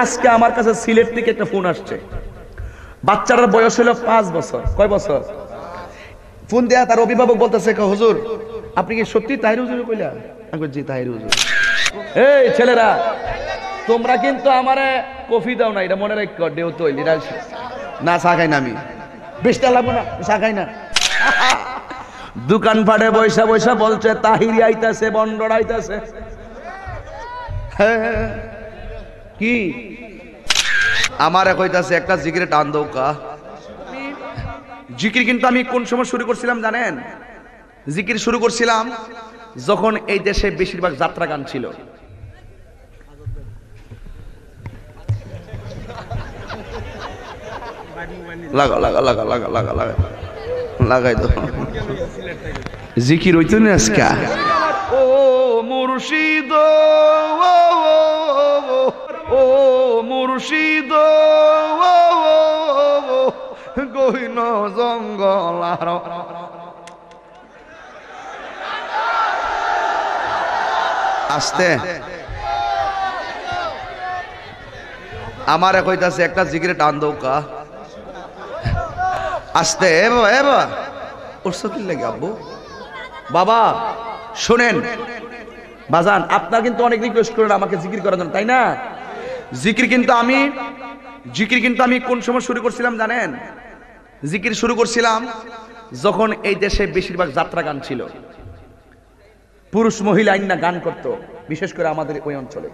আজকে আমার কাছে সিলেট থেকে একটা ফোন আসছে। বাচ্চাটার বয়স হলো 5 বছর। কয় বছর? ফোন দেয়া তার অভিভাবক বলতেছে, হুজুর আপনি কি সত্যি তাহির হুজুর কইলা? আমি বলছি, জি তাহির হুজুর। এই ছেলেরা, তোমরা কিন্তু আমারে কফি দাও না, এটা মনে রাখো। দেও তৈল না, চা খাই না আমি, বেশটা লাগবো না, চা খাই না। দোকান পাটে বৈশা বৈশা বলছে তাহিরি আইতাছে, বন্ডর আইতাছে। কি আমার কইতাছে একটা জিকিরে টান দাও কা। জিকির কিন্তু আমি কোন সময় শুরু করছিলাম জানেন? জিকির শুরু করছিলাম যখন এই দেশে বেশিরভাগ যাত্রা গান ছিল। লাগা লাগা লাগা লাগা লাগা লাগা লাগাই দাও, জিকির হইতো না আজকে। ও মুর্শিদ, ও মুর্শিদ, গহীন জঙ্গল আসতে আমার কইতাছে একটা জিকিরে টান দাও কা। আসতে উঠছো কি লাগে আব্বু? বাবা শোনেন বাজান, আপনার কিন্তু অনেক রিকোয়েস্ট করেন আমাকে জিকির করার জন্য, তাই না? জিকির কিন্তু আমি কোন সময় শুরু করছিলাম জানেন? জিকির শুরু করছিলাম যখন এই দেশে বেশিরভাগ যাত্রা গান ছিল। পুরুষ মহিলা আইনা গান করত, বিশেষ করে আমাদের ওই অঞ্চলে।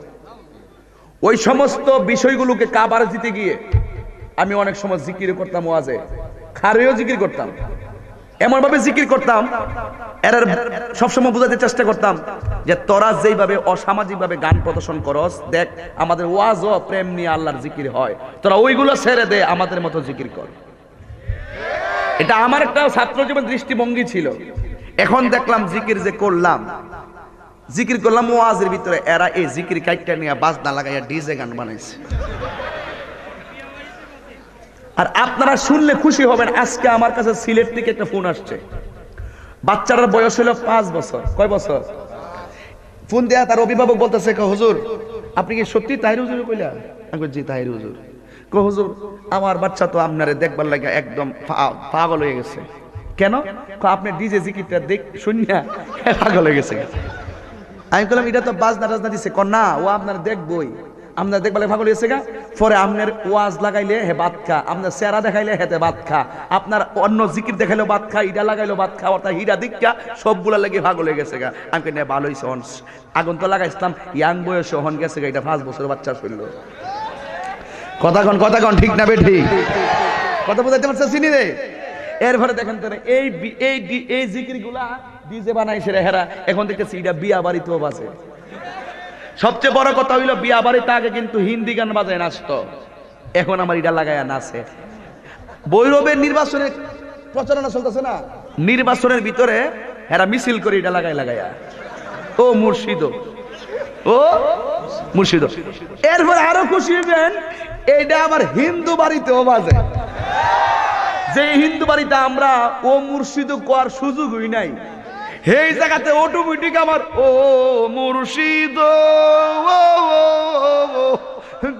ওই সমস্ত বিষয়গুলোকে কাবার দিতে গিয়ে আমি অনেক সময় জিকির করতাম, ওয়াজে খারেও জিকির করতাম, এমন ভাবে জিকির করতাম এর সবসময় বোঝাতে চেষ্টা করতাম যে তোরা যেইভাবে অসামাজিক ভাবে গান প্রদর্শন করস, দেখ আমাদের ওয়াজ ও প্রেম নিয়ে আল্লাহর জিকির হয়, তোরা ওইগুলো ছেড়ে দে, আমাদের মতো জিকির কর। এটা আমার একটা ছাত্র জীবন দৃষ্টিভঙ্গি ছিল। এখন দেখলাম জিকির যে করলাম ওয়াজের ভিতরে এরা এই জিকির কাইটটা নিয়ে বাজনা লাগাইয়া ডিজে গান বানাইছে। আর আপনারা শুনলে খুশি হবেন, আজকে আমার কাছে সিলেট থেকে একটা ফোন আসছে। বাচ্চাটার বয়স হলো 5 বছর। কয় বছর? ফোন দেয়া তার অভিভাবক বলতেছে, হুজুর আপনি কি সত্যি তাহির হুজুর কইলা? আমি বলছি, জি তাহির হুজুর। হুজুর আমার বাচ্চা তো আপনারে দেখবার লাগে একদম পাগল হয়ে গেছে। কেন? আপনি ডিজে জিকিরটা দেখ শুনিয়া পাগল হয়ে গেছে। আমি বললাম, এটা তো বাজনা টাজনা দিছে। না, ও আপনার দেখবই, আপনার দেখবালে পাগল হয়েছে গা। পরে আপনার ওয়াজ লাগাইলে হে বাদ খা, আপনার চেহারা দেখাইলে হেতে বাদ খা, আপনার অন্য জিকির দেখাইলো বাদ খা, ইটা লাগাইলো বাদ খা, অর্থাৎ হিরা দীক্ষা সবগুলা লেগে পাগল হয়ে গেছে গা। আমি না, ভালো হয়েছে, আগুন তো লাগাইছিলাম ইয়াং বয়সে, হন গেছে গা, এটা 5 বছর বাচ্চা শুনলো। কথা কন ঠিক না বেঠি? কথা বুঝাইতে পারছে চিনি রে? এরপরে দেখেন তো এই জিকির গুলা ডিজে বানাইছে রে হেরা। এখন দেখতেছি এটা বিয়া বাড়িতেও বাজে। সবচেয়ে বড় কথা হইলো বিয়া বাড়িতে আগে কিন্তু হিন্দি গান বাজায় নাচতো, এখন আমার এটা লাগাইয়া নাচে। বৈরবের নির্বাচনের প্রচারণা চলতেছে না, নির্বাচনের ভিতরে এরা মিছিল করে এটা লাগাইয়া ও মুর্শিদ, ও মুর্শিদ। এরপর আরো খুশি হবেন, এইটা আবার হিন্দু বাড়িতেও বাজে। যে হিন্দু বাড়িতে আমরা ও মুর্শিদ কোয়ার সুযোগ হই নাই, এই জায়গাতে অটোমেটিক আমার ও মুর্শিদ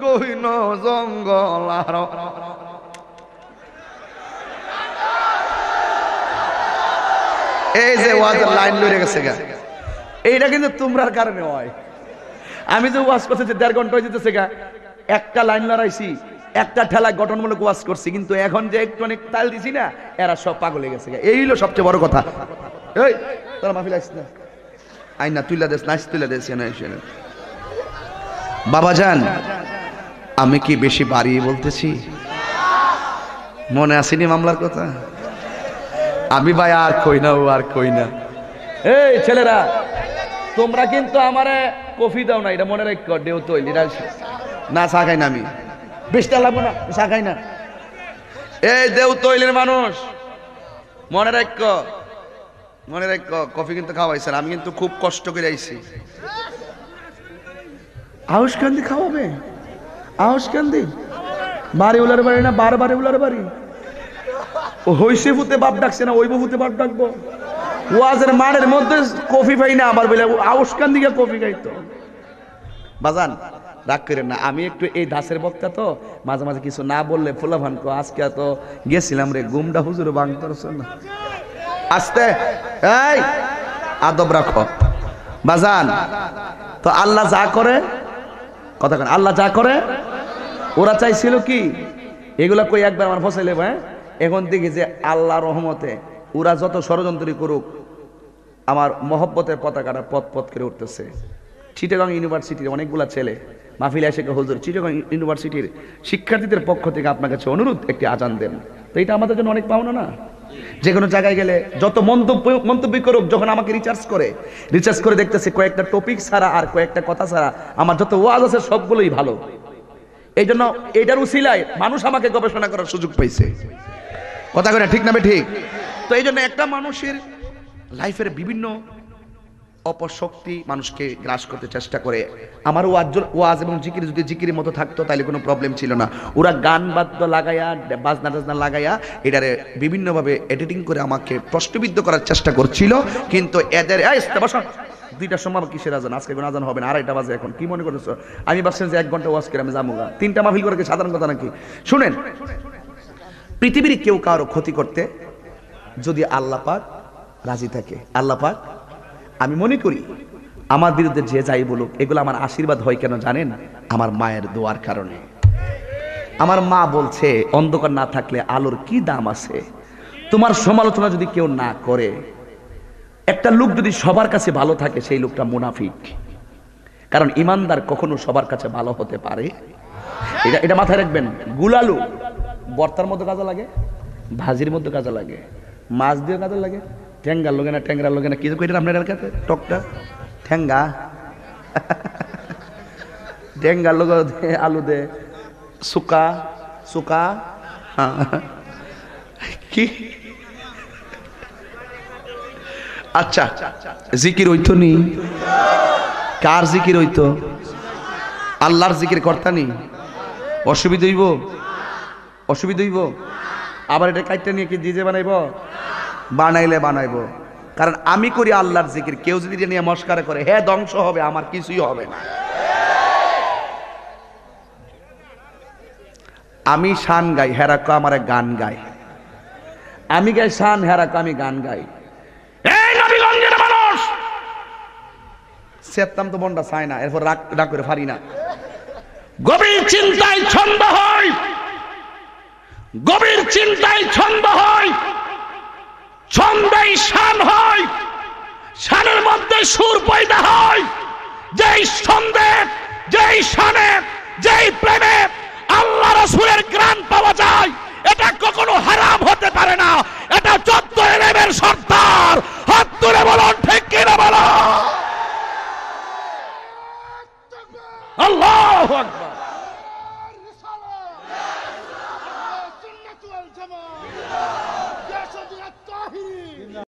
গহীন জঙ্গল এই যে ওয়াজের লাইন লড়ে গেছে গা, এইটা কিন্তু তোমরার কারণে হয়। আমি যে ওয়াজ করছি 1.5 ঘন্টা হয়ে যেতেছে গা, একটা লাইন লড়াইছি, একটা ঠেলা গঠনমূলক ওয়াজ করছি, কিন্তু এখন যে একটু অনেক তাল দিছি না, এরা সব পাগল হয়ে গেছে গা। এই হলো সবচেয়ে বড় কথা। এই তোরা মাহফিল আসছিস না, আইনা তুইলা দেশ, নাচ তুইলা দেশ। বাবা জান, আমি কি বেশি বাড়িয়ে বলতেছি? মনে আসেনি মামলার কথা? আমি ভাই আর কই না, ও আর কই না। এই ছেলেরা, তোমরা কিন্তু আমারে কফি দাও না, এটা মনে রাখো। দেও তৈল না, চা খাই না আমি, বেশটা লাগবো না, চা খাই না। এই দেও তৈলের মানুষ, মনে রাখো, কফি কিন্তু খাওয়াইছেন, আমি কিন্তু খুব কষ্ট করে আইছি। আউশ কান্দি খাওয়াবে? আউশ কান্দি বাড়ি উলার বাড়ি না, বারে উলার বাড়ি? ও হইছে ভূতে বাপ ডাকছে না, ওই ভূতে বাপ ডাকবো? ওয়াজের মাঠের মধ্যে কফি পাই না, আবার বলে আউশ কান্দি কফি খাইতো। বাজান রাগ করেন না, আমি একটু এই দাসের বক্তা তো মাঝে মাঝে কিছু না বললে ফুলাভান কো আজকে তো গেছিলাম রে গুমডা হুজুর বাংতরছ না। আস্তে এই আদব রাখো বাজান। তো আল্লাহ যা করে কথা কেন, আল্লাহ যা করে ওরা চাইছিল কি এগুলা কই একবার আমার ফসাইলে ভাই। এখন দেখি যে আল্লাহ রহমতে ওরা যত ষড়যন্ত্রী করুক আমার মহব্বতের পতাকাটা পথ পথ করে উঠতেছে। চিটাগাং ইউনিভার্সিটির অনেকগুলা ছেলে মাহফিলে এসে হুজুর চিটাগাং ইউনিভার্সিটির শিক্ষার্থীদের পক্ষ থেকে আপনার কাছে অনুরোধ একটি আজান দেন। তো এটা আমাদের জন্য অনেক পাওনা না? যে কোনো জায়গায় গেলে যত মন্তব্য করুক, যখন আমাকে রিচার্জ করে দেখতেছে কয়েকটা টপিক ছাড়া আর কয়েকটা কথা ছাড়া আমার যত ওয়াজ আছে সবগুলোই ভালো। এই জন্য এটার উসিলায় মানুষ আমাকে গবেষণা করার সুযোগ পাইছে। কথা করে ঠিক না ঠিক? তো এই জন্য একটা মানুষের লাইফের বিভিন্ন অপশক্তি মানুষকে গ্রাস করতে চেষ্টা করে। আমার ওয়াজ এবং জিকির যদি জিকিরের মতো থাকতো তাহলে কোনো প্রবলেম ছিল না। ওরা গান বাদ্য লাগাইয়া বাজনা টাজনা লাগাইয়া এটারে বিভিন্নভাবে এডিটিং করে আমাকে প্রশ্নবিদ্ধ করার চেষ্টা করছিল। কিন্তু এদের দুইটার সময় কিসের আজান? আজকে কোনো আজান হবে না, 2:30 বাজে এখন। কি মনে করতেছো আমি ভাবছেন যে 1 ঘন্টা ওয়াজ করে আমি যাবো? 3টা মাহফিল করে কি সাধারণ কথা নাকি? শুনেন, পৃথিবীর কেউ কারো ক্ষতি করতে যদি আল্লাহ পাক রাজি থাকে, আল্লাহ পাক, আমি মনে করি আমার বিরুদ্ধে যে যাই বলুক এগুলো আমার আশীর্বাদ হয় কেন জানেন? আমার মায়ের দোয়ার কারণে। আমার মা বলছে অন্ধকার না থাকলে আলোর কি দাম আছে। তোমার সমালোচনা যদি কেউ না করে, একটা লোক যদি সবার কাছে ভালো থাকে সেই লোকটা মুনাফিক। কারণ ইমানদার কখনো সবার কাছে ভালো হতে পারে এটা মাথায় রাখবেন। গুলালু বর্তার মধ্যে কাজে লাগে, ভাজির মধ্যে কাজে লাগে, মাছ দিয়ে কাজে লাগে, ঠ্যাঙ্গার লোকে না ট্যাংরার লোকে না কি কইটা আপনার এলাকাতে টকটা ঠ্যাঙ্গা ঠ্যাঙ্গার লোক আলু দে সুকা সুকা কি। আচ্ছা জিকির হইতো নি? কার জিকির হইতো? আল্লাহর জিকির কর্তা নি? অসুবিধা হইব? অসুবিধা হইব? আবার এটা কাইটটা নিয়ে কি ডিজে বানাইব? বানাইলে বানাইবো। কারণ আমি করি আল্লাহর জিকির, কেউ যদি এটা নিয়ে মস্কারা করে হ্যাঁ ধ্বংস হবে, আমার কিছুই হবে না। আমি শান গাই, হেরাকো আমার গান গাই। আমি গাই শান, হেরাকো আমি গান গাই। এই নবীগঞ্জের মানুষ সেতাম তো বন্ডা চায় না, এরপর রাগ করে পারি না। গভীর চিন্তায় ছন্দ হয়, গভীর চিন্তায় ছন্দ হয়, ছন্দেই শান হয়, শানের মধ্যে সুর পয়দা হয়। যেই ছন্দে, যেই শানে, যেই প্রেমে আল্লাহ রাসূলের গ্রাণ পাওয়া যায়, এটা কখনো হারাম হতে পারে না। এটা 14 এলেমের সর্দার